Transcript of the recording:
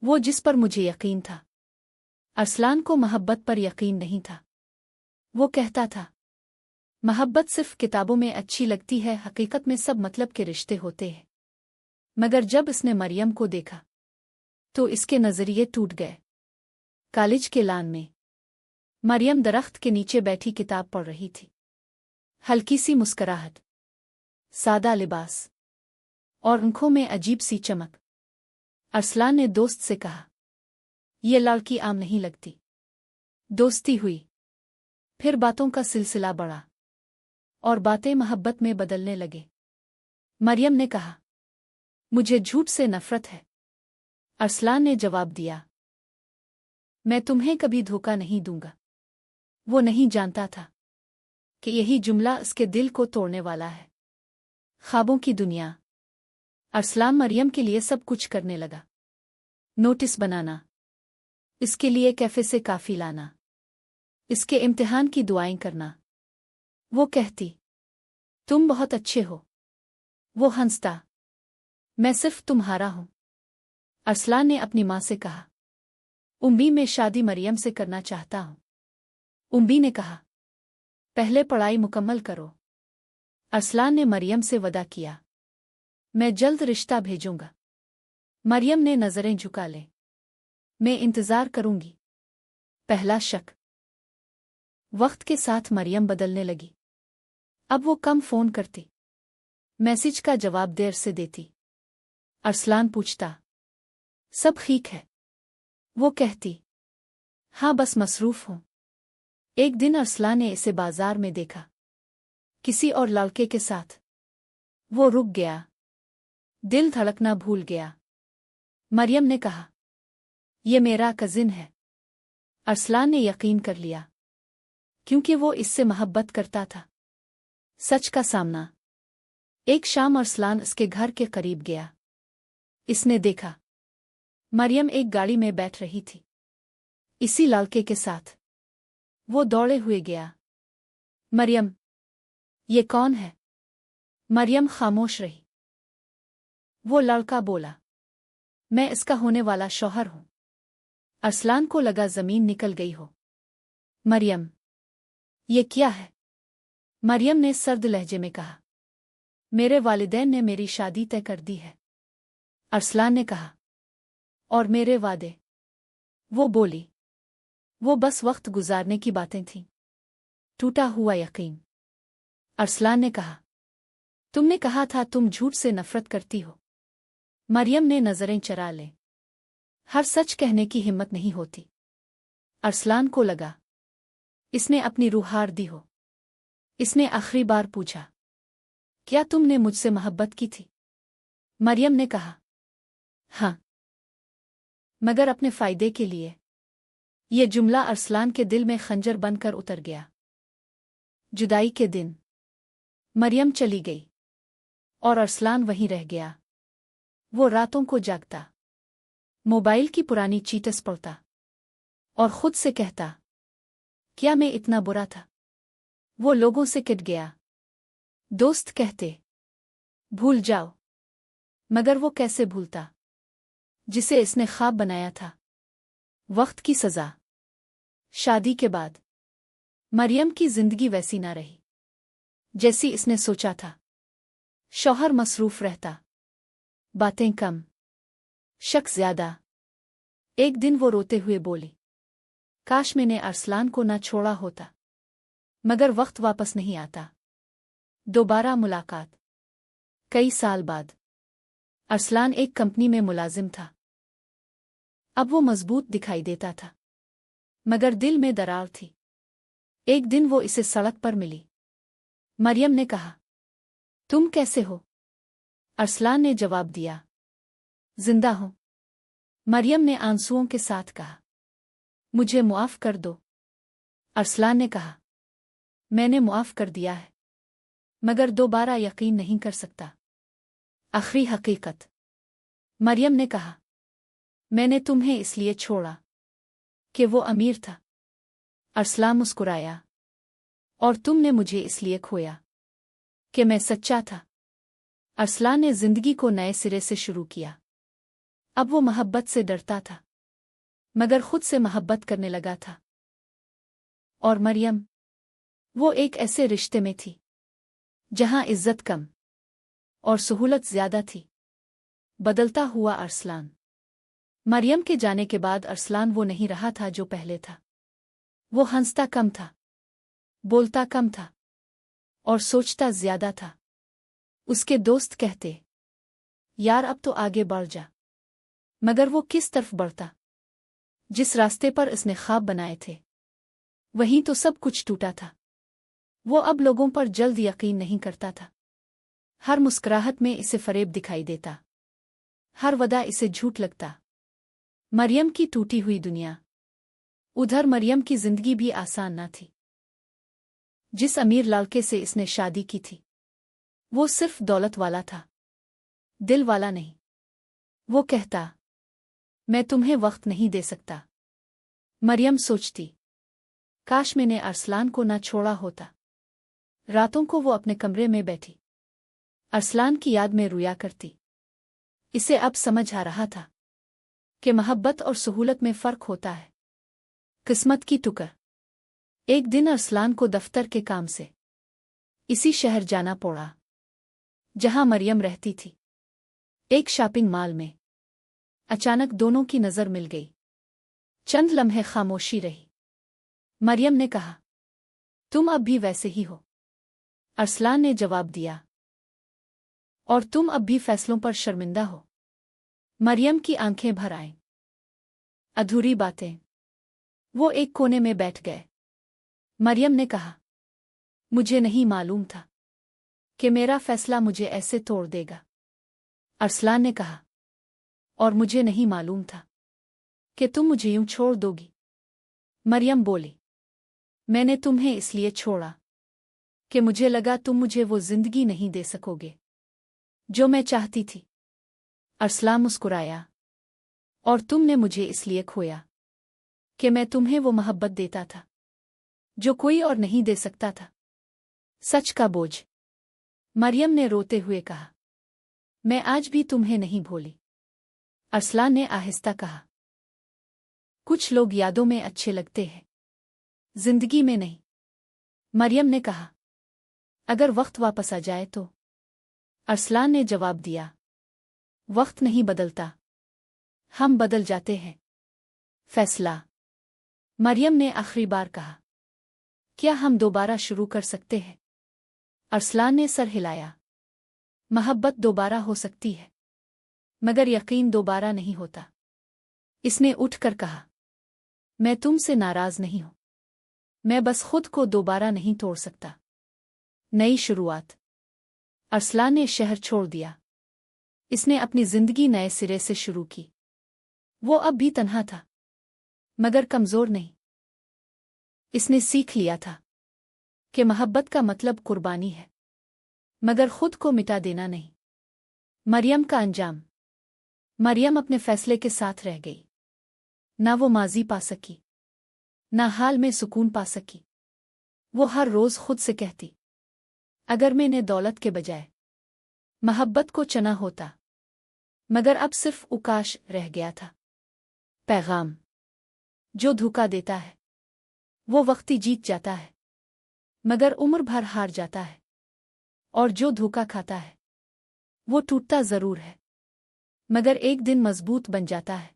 वो जिस पर मुझे यकीन था। अरसलान को मोहब्बत पर यकीन नहीं था। वो कहता था, मोहब्बत सिर्फ किताबों में अच्छी लगती है, हकीकत में सब मतलब के रिश्ते होते हैं। मगर जब इसने मरियम को देखा तो इसके नजरिए टूट गए। कॉलेज के लान में मरियम दरख्त के नीचे बैठी किताब पढ़ रही थी। हल्की सी मुस्कुराहट, सादा लिबास और आंखों में अजीब सी चमक। अरसलान ने दोस्त से कहा, ये लड़की आम नहीं लगती। दोस्ती हुई। फिर बातों का सिलसिला बढ़ा और बातें मोहब्बत में बदलने लगे। मरियम ने कहा, मुझे झूठ से नफरत है। अरसलान ने जवाब दिया, मैं तुम्हें कभी धोखा नहीं दूंगा। वो नहीं जानता था कि यही जुमला उसके दिल को तोड़ने वाला है। ख्वाबों की दुनिया। अरसलान मरियम के लिए सब कुछ करने लगा। नोटिस बनाना, इसके लिए कैफे से काफी लाना, इसके इम्तिहान की दुआएं करना। वो कहती, तुम बहुत अच्छे हो। वो हंसता, मैं सिर्फ तुम्हारा हूं। अरसलान ने अपनी मां से कहा, उम्मी मैं शादी मरियम से करना चाहता हूं। उम्मी ने कहा, पहले पढ़ाई मुकम्मल करो। अरसलान ने मरियम से वदा किया, मैं जल्द रिश्ता भेजूंगा। मरियम ने नजरें झुका ले, मैं इंतजार करूंगी। पहला शक। वक्त के साथ मरियम बदलने लगी। अब वो कम फोन करती, मैसेज का जवाब देर से देती। अरसलान पूछता, सब ठीक है? वो कहती, हाँ बस मसरूफ हूं। एक दिन अरसलान ने इसे बाजार में देखा, किसी और लड़के के साथ। वो रुक गया, दिल धड़कना भूल गया। मरियम ने कहा, ये मेरा कजिन है। अरसलान ने यकीन कर लिया, क्योंकि वो इससे मोहब्बत करता था। सच का सामना। एक शाम अरसलान इसके घर के करीब गया। इसने देखा, मरियम एक गाड़ी में बैठ रही थी, इसी लड़के के साथ। वो दौड़े हुए गया, मरियम, ये कौन है? मरियम खामोश रही। वो लड़का बोला, मैं इसका होने वाला शौहर हूं। अरसलान को लगा जमीन निकल गई हो। मरियम, ये क्या है? मरियम ने सर्द लहजे में कहा, मेरे वालिदैन ने मेरी शादी तय कर दी है। अरसलान ने कहा, और मेरे वादे? वो बोली, वो बस वक्त गुजारने की बातें थीं। टूटा हुआ यकीन। अरसलान ने कहा, तुमने कहा था तुम झूठ से नफरत करती हो। मरियम ने नजरें चरा ले। हर सच कहने की हिम्मत नहीं होती। अरसलान को लगा, इसने अपनी रूह हार दी हो। इसने आखिरी बार पूछा, क्या तुमने मुझसे मोहब्बत की थी? मरियम ने कहा, हाँ, मगर अपने फायदे के लिए। ये जुमला अरसलान के दिल में खंजर बनकर उतर गया। जुदाई के दिन मरियम चली गई और अरसलान वहीं रह गया। वो रातों को जागता, मोबाइल की पुरानी चीट्स पढ़ता और खुद से कहता, क्या मैं इतना बुरा था? वो लोगों से किट गया। दोस्त कहते, भूल जाओ, मगर वो कैसे भूलता जिसे इसने ख्वाब बनाया था? वक्त की सजा। शादी के बाद मरियम की जिंदगी वैसी ना रही जैसी इसने सोचा था। शौहर मसरूफ रहता, बातें कम, शक ज्यादा। एक दिन वो रोते हुए बोली, काश मैंने अरसलान को ना छोड़ा होता। मगर वक्त वापस नहीं आता। दोबारा मुलाकात। कई साल बाद। अरसलान एक कंपनी में मुलाजिम था। अब वो मजबूत दिखाई देता था, मगर दिल में दरार थी। एक दिन वो इसे सड़क पर मिली। मरियम ने कहा, तुम कैसे हो? अरसलान ने जवाब दिया, जिंदा हूं। मरियम ने आंसुओं के साथ कहा, मुझे मुआफ कर दो। अरसलान ने कहा, मैंने मुआफ कर दिया है, मगर दोबारा यकीन नहीं कर सकता। आखिरी हकीकत। मरियम ने कहा, मैंने तुम्हें इसलिए छोड़ा कि वो अमीर था। अरसलान मुस्कुराया, और तुमने मुझे इसलिए खोया कि मैं सच्चा था। अरसलान ने जिंदगी को नए सिरे से शुरू किया। अब वो मोहब्बत से डरता था, मगर खुद से मोहब्बत करने लगा था। और मरियम, वो एक ऐसे रिश्ते में थी जहां इज्जत कम और सहूलत ज्यादा थी। बदलता हुआ अरसलान। मरियम के जाने के बाद अरसलान वो नहीं रहा था जो पहले था। वो हंसता कम था, बोलता कम था और सोचता ज्यादा था। उसके दोस्त कहते, यार अब तो आगे बढ़ जा, मगर वो किस तरफ बढ़ता? जिस रास्ते पर इसने ख्वाब बनाए थे वहीं तो सब कुछ टूटा था। वो अब लोगों पर जल्द यकीन नहीं करता था। हर मुस्कुराहट में इसे फरेब दिखाई देता, हर वदा इसे झूठ लगता। मरियम की टूटी हुई दुनिया। उधर मरियम की जिंदगी भी आसान न थी। जिस अमीर लड़के से इसने शादी की थी वो सिर्फ दौलत वाला था, दिल वाला नहीं। वो कहता, मैं तुम्हें वक्त नहीं दे सकता। मरियम सोचती, काश मैंने अरसलान को न छोड़ा होता। रातों को वो अपने कमरे में बैठी अरसलान की याद में रोया करती। इसे अब समझ आ रहा था कि मोहब्बत और सहूलत में फर्क होता है। किस्मत की टुकर। एक दिन अरसलान को दफ्तर के काम से इसी शहर जाना पड़ा जहां मरियम रहती थी। एक शॉपिंग मॉल में अचानक दोनों की नजर मिल गई। चंद लम्हे खामोशी रही। मरियम ने कहा, तुम अब भी वैसे ही हो। अरसलान ने जवाब दिया, और तुम अब भी फैसलों पर शर्मिंदा हो। मरियम की आंखें भर आईं। अधूरी बातें। वो एक कोने में बैठ गए। मरियम ने कहा, मुझे नहीं मालूम था कि मेरा फैसला मुझे ऐसे तोड़ देगा। अरसलान ने कहा, और मुझे नहीं मालूम था कि तुम मुझे यूं छोड़ दोगी। मरियम बोली, मैंने तुम्हें इसलिए छोड़ा कि मुझे लगा तुम मुझे वो जिंदगी नहीं दे सकोगे जो मैं चाहती थी। अरसलान मुस्कुराया, और तुमने मुझे इसलिए खोया कि मैं तुम्हें वो मोहब्बत देता था जो कोई और नहीं दे सकता था। सच का बोझ। मरियम ने रोते हुए कहा, मैं आज भी तुम्हें नहीं भूली। अरसलान ने आहिस्ता कहा, कुछ लोग यादों में अच्छे लगते हैं, जिंदगी में नहीं। मरियम ने कहा, अगर वक्त वापस आ जाए तो? अरसलान ने जवाब दिया, वक्त नहीं बदलता, हम बदल जाते हैं। फैसला। मरियम ने आखिरी बार कहा, क्या हम दोबारा शुरू कर सकते हैं? अरसलान ने सर हिलाया। मोहब्बत दोबारा हो सकती है, मगर यकीन दोबारा नहीं होता। इसने उठकर कहा, मैं तुमसे नाराज नहीं हूं, मैं बस खुद को दोबारा नहीं तोड़ सकता। नई शुरुआत। अरसलान ने शहर छोड़ दिया। इसने अपनी जिंदगी नए सिरे से शुरू की। वो अब भी तन्हा था, मगर कमजोर नहीं। इसने सीख लिया था कि मोहब्बत का मतलब कुर्बानी है, मगर खुद को मिटा देना नहीं। मरियम का अंजाम। मरियम अपने फैसले के साथ रह गई। ना वो माजी पा सकी, ना हाल में सुकून पा सकी। वो हर रोज खुद से कहती, अगर मैंने दौलत के बजाय मोहब्बत को चुना होता। मगर अब सिर्फ उकाश रह गया था। पैगाम। जो धोखा देता है वो वक्ती जीत जाता है, मगर उम्र भर हार जाता है। और जो धोखा खाता है वो टूटता जरूर है, मगर एक दिन मजबूत बन जाता है।